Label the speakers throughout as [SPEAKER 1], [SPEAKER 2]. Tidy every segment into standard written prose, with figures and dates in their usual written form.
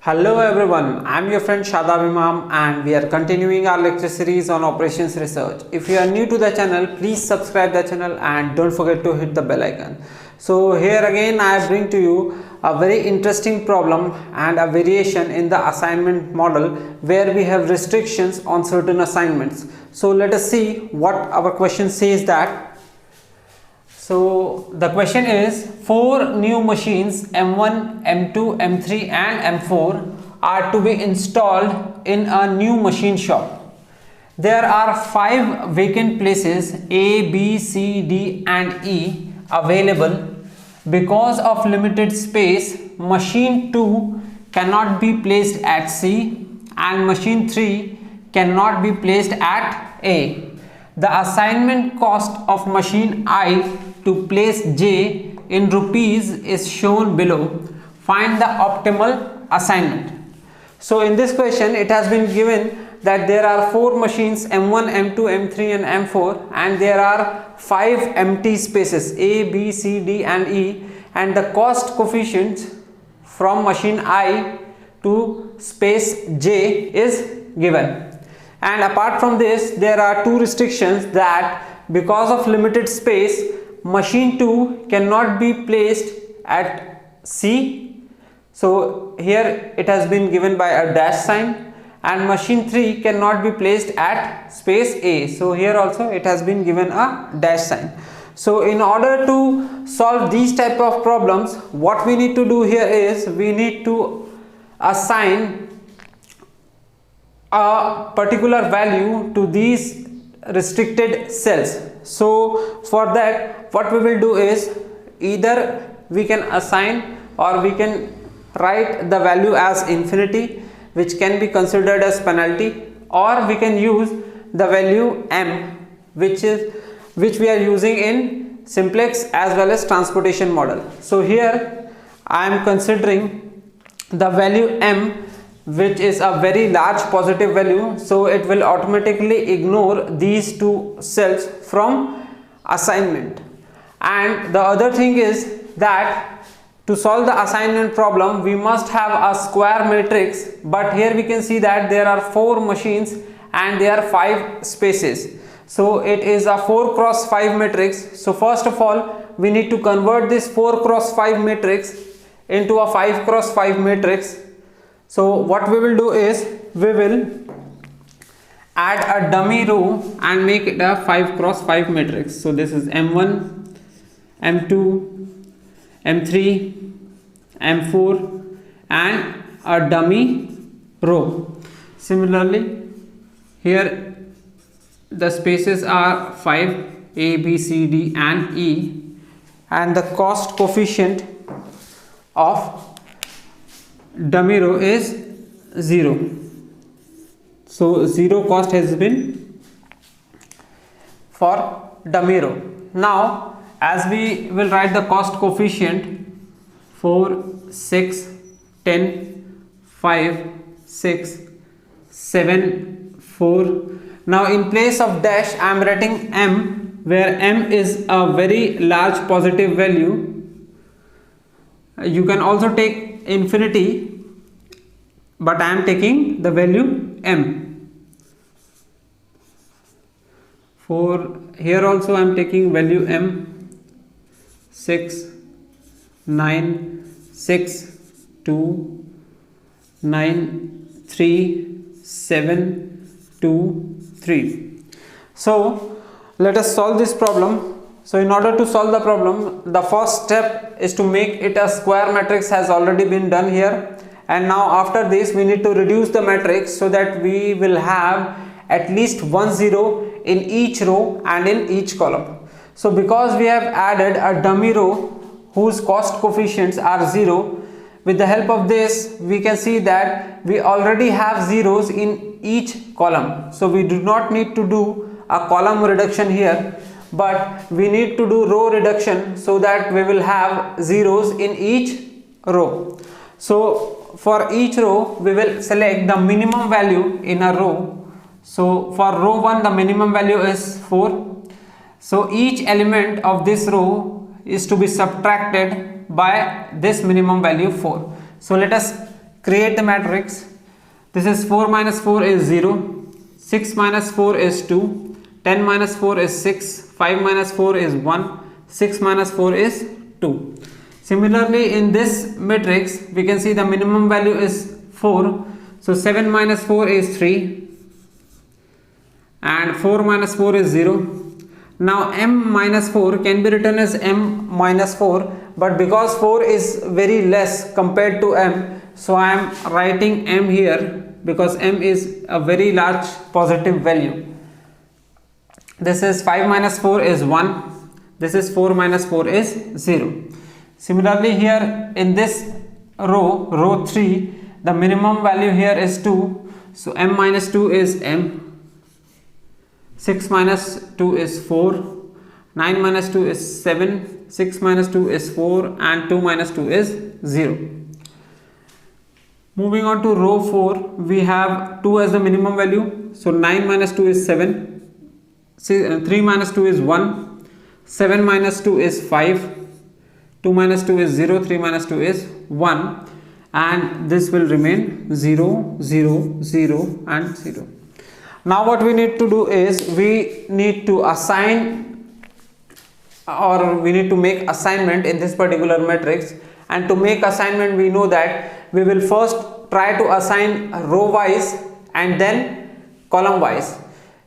[SPEAKER 1] Hello everyone, I am your friend Shadab Imam and we are continuing our lecture series on operations research. If you are new to the channel, please subscribe the channel and don't forget to hit the bell icon. So here again I bring to you a very interesting problem and a variation in the assignment model where we have restrictions on certain assignments. So let us see what our question says that. So the question is, 4 new machines M1, M2, M3 and M4 are to be installed in a new machine shop. There are 5 vacant places A, B, C, D and E available. Because of limited space, machine 2 cannot be placed at C and machine 3 cannot be placed at A. The assignment cost of machine I to place J in rupees is shown below. Find the optimal assignment. So in this question it has been given that there are 4 machines M1, M2, M3 and M4 and there are 5 empty spaces A, B, C, D and E, and the cost coefficient from machine I to space J is given. And apart from this, there are 2 restrictions that because of limited space, machine 2 cannot be placed at C. So here it has been given by a dash sign, and machine 3 cannot be placed at space A. So here also it has been given a dash sign. So in order to solve these type of problems, what we need to do here is we need to assign a particular value to these restricted cells. So for that, what we will do is either we can assign or we can write the value as infinity, which can be considered as penalty, or we can use the value m, which we are using in Simplex as well as transportation model. So here I am considering the value m, which is a very large positive value, so it will automatically ignore these 2 cells from assignment. And the other thing is that to solve the assignment problem we must have a square matrix, but here we can see that there are 4 machines and there are 5 spaces, so it is a 4 cross 5 matrix. So first of all we need to convert this 4 cross 5 matrix into a 5 cross 5 matrix. So what we will do is we will add a dummy row and make it a 5 cross 5 matrix. So this is M1, M2, M3, M4 and a dummy row. Similarly here the spaces are 5 A, B, C, D and E, and the cost coefficient of dummy row is 0. So 0 cost has been for dummy row. Now as we will write the cost coefficient 4, 6, 10, 5, 6, 7, 4. Now in place of dash I am writing m, where m is a very large positive value. You can also take infinity, but I am taking the value m. For here also I am taking value m. 6, 9, 6, 2, 9, 3, 7, 2, 3. So let us solve this problem. So in order to solve the problem, the first step is to make it a square matrix has already been done here, and now after this we need to reduce the matrix so that we will have at least 1 0 in each row and in each column. So because we have added a dummy row whose cost coefficients are 0, with the help of this we can see that we already have zeros in each column. So we do not need to do a column reduction here, but we need to do row reduction so that we will have zeros in each row. So for each row we will select the minimum value in a row. So for row 1 the minimum value is 4. So each element of this row is to be subtracted by this minimum value 4. So let us create the matrix. This is 4 minus 4 is 0, 6 minus 4 is 2, 10 minus 4 is 6, 5 minus 4 is 1, 6 minus 4 is 2. Similarly, in this matrix, we can see the minimum value is 4. So 7 minus 4 is 3 and 4 minus 4 is 0. Now m minus 4 can be written as m minus 4, but because 4 is very less compared to m, so I am writing m here because m is a very large positive value. This is 5 minus 4 is 1, this is 4 minus 4 is 0. Similarly, here in this row 3, the minimum value here is 2, so m minus 2 is m, 6 minus 2 is 4, 9 minus 2 is 7, 6 minus 2 is 4 and 2 minus 2 is 0. Moving on to row 4, we have 2 as the minimum value, so 9 minus 2 is 7, 3 minus 2 is 1, 7 minus 2 is 5, 2 minus 2 is 0, 3 minus 2 is 1, and this will remain 0, 0, 0 and 0. Now what we need to do is we need to assign, or we need to make assignment in this particular matrix. And to make assignment, we know that we will first try to assign row wise and then column wise.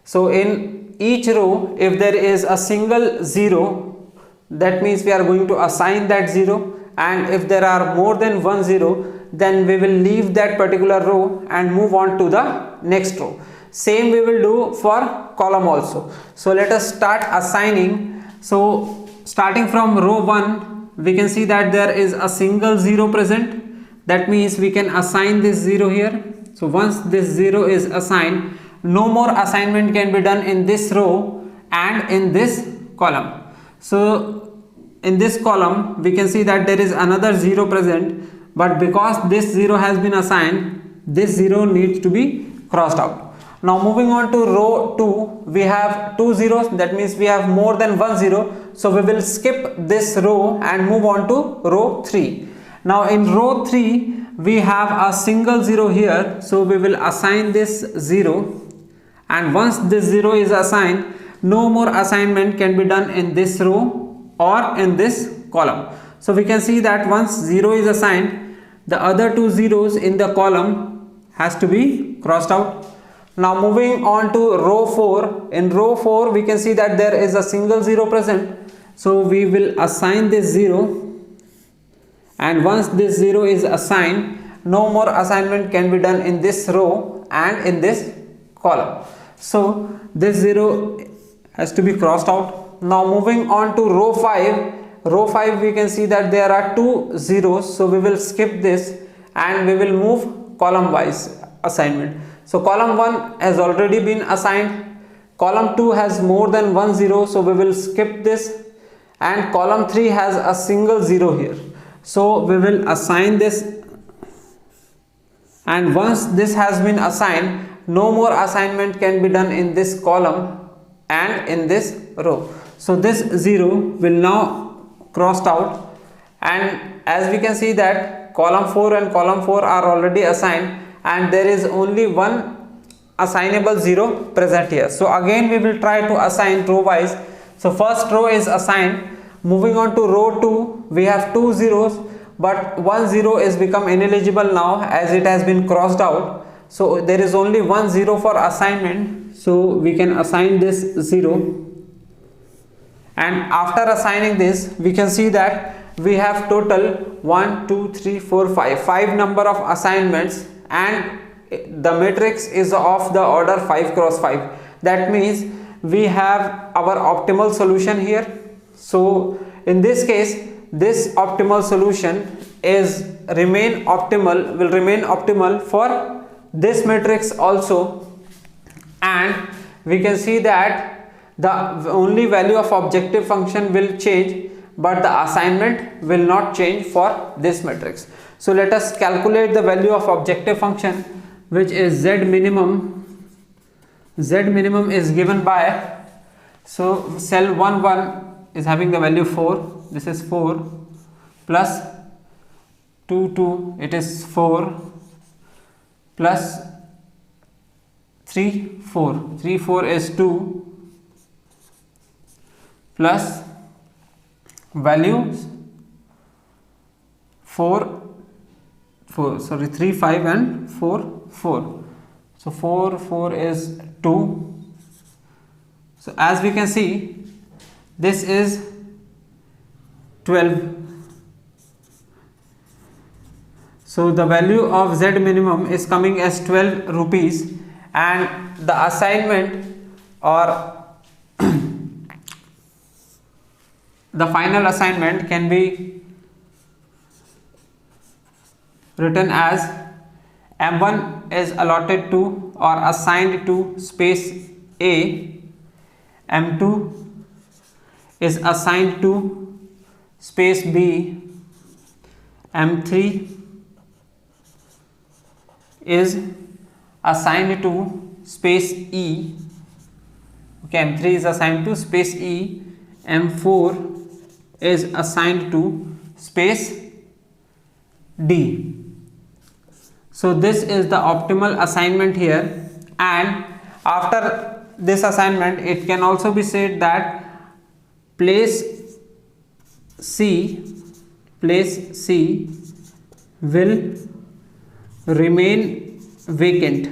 [SPEAKER 1] So in each row, if there is a single 0, that means we are going to assign that 0, and if there are more than one 0, then we will leave that particular row and move on to the next row. Same we will do for column also. So let us start assigning. So starting from row 1, we can see that there is a single 0 present. That means we can assign this 0 here. So once this 0 is assigned, no more assignment can be done in this row and in this column. So in this column, we can see that there is another 0 present, but because this 0 has been assigned, this 0 needs to be crossed out. Now moving on to row 2, we have 2 zeros, that means we have more than one 0, so we will skip this row and move on to row 3. Now in row 3, we have a single 0 here, so we will assign this 0, and once this 0 is assigned, no more assignment can be done in this row or in this column. So we can see that once 0 is assigned, the other two zeros in the column has to be crossed out. Now moving on to row 4, in row 4 we can see that there is a single 0 present, so we will assign this 0, and once this 0 is assigned, no more assignment can be done in this row and in this column. So this 0 has to be crossed out. Now moving on to row 5, we can see that there are two zeros, so we will skip this and we will move column wise assignment. So column 1 has already been assigned, column 2 has more than one 0, so we will skip this, and column 3 has a single 0 here, so we will assign this, and once this has been assigned, no more assignment can be done in this column and in this row. So this 0 will now crossed out, and as we can see that column 4 and column 4 are already assigned, and there is only one assignable 0 present here. So again we will try to assign row wise. So first row is assigned. Moving on to row 2, we have two zeros, but one 0 is become ineligible now as it has been crossed out. So there is only one 0 for assignment, so we can assign this 0, and after assigning this, we can see that we have total 1 2 3 4 5 number of assignments, and the matrix is of the order 5 cross 5. That means we have our optimal solution here. So in this case, this optimal solution will remain optimal for this matrix also, and we can see that the only value of objective function will change, but the assignment will not change for this matrix. So let us calculate the value of objective function, which is z minimum. Z minimum is given by, so cell 1 1 is having the value 4, this is 4, plus 2 2, it is 4, plus 3 4, 3 4 is 2 plus values 3 5 and 4 4. So 4 4 is 2. So as we can see, this is 12. So the value of Z minimum is coming as 12 rupees, and the assignment or the final assignment can be written as M1 is allotted to or assigned to space A, M2 is assigned to space B, M3 is assigned to space E, okay, M3 is assigned to space E, M4 is assigned to space D. So this is the optimal assignment here, and after this assignment it can also be said that place C will remain vacant.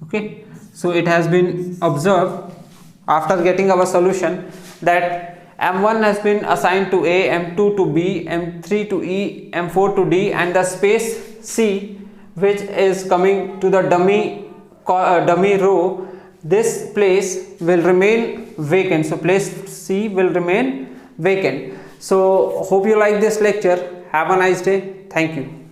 [SPEAKER 1] Okay, so it has been observed after getting our solution that M1 has been assigned to A, M2 to B, M3 to E, M4 to D, and the space C, which is coming to the dummy row, this place will remain vacant. So place C will remain vacant. So hope you like this lecture. Have a nice day. Thank you.